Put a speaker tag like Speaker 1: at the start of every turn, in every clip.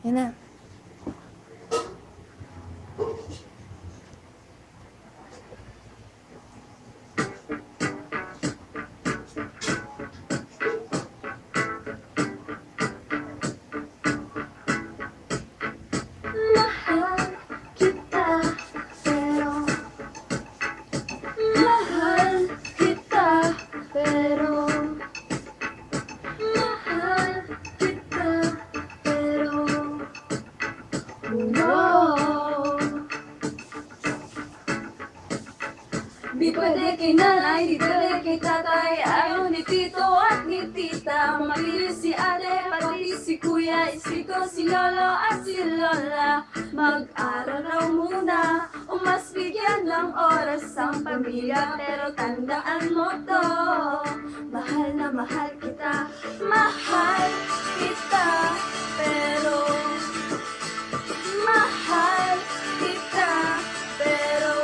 Speaker 1: Yan na.
Speaker 2: Mahal kita, pero mahal kita, pero mahal kita, pero wow. Di pwede kay nanay, di pwede kay tatay, ayaw ni tito at ni tita. Mabilis si ate, pati si kuya, isito si lolo at si lola. Mag-aral raw muna, o mas bigyan ng oras ang pamilya. Pero tandaan mo to, mahal na mahal kita, mahal kita, pero mahal kita, pero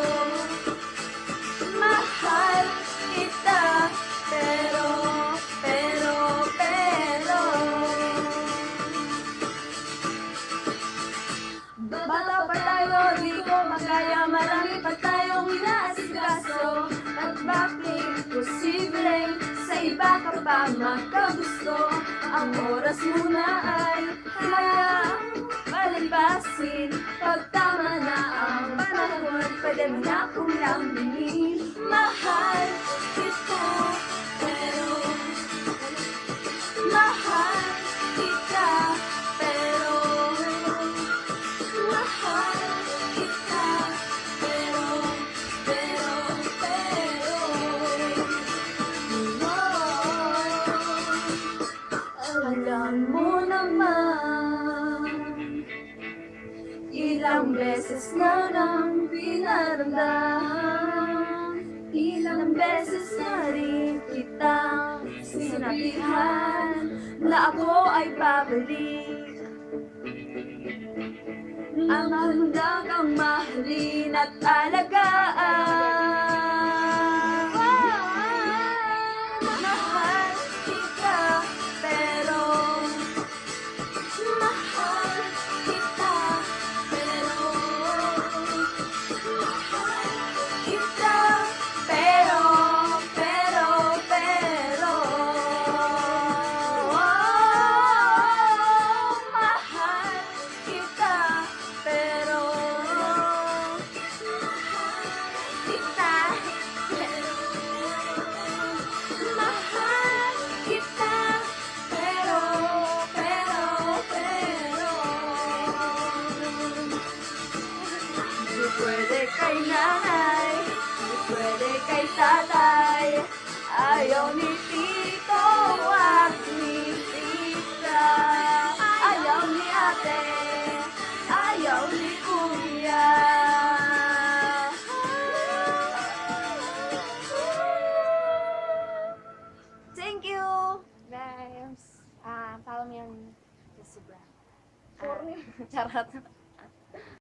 Speaker 2: mahal kita, pero bata pa tayo, di ko makaya, marami pa tayong inaasikaso. At bakit posible sa iba ka pa makagusto? Ang oras muna ay hayaang palipasin. Pag tama na ang panahon, pwede mo na akong lambingin. Mahal kita, pero mahal kita, pero mahal kita, pero alam mo naman, ilang beses na lang pinaramdam, ilang beses na rin kitang sinabihan na ako ay babalik. Ang handa kang mahalin at alagaan. Mahal kita, pero mahal kita, pero mahal kita, pero mahal kita, pero kita, mahal kita, pero di pwede kay nanay, di pwede kay tatay, ayaw ni tito at ni tita, ayaw ni ate, ayaw ni kuya.
Speaker 1: Thank you! Guys, follow me on Instagram. Charot.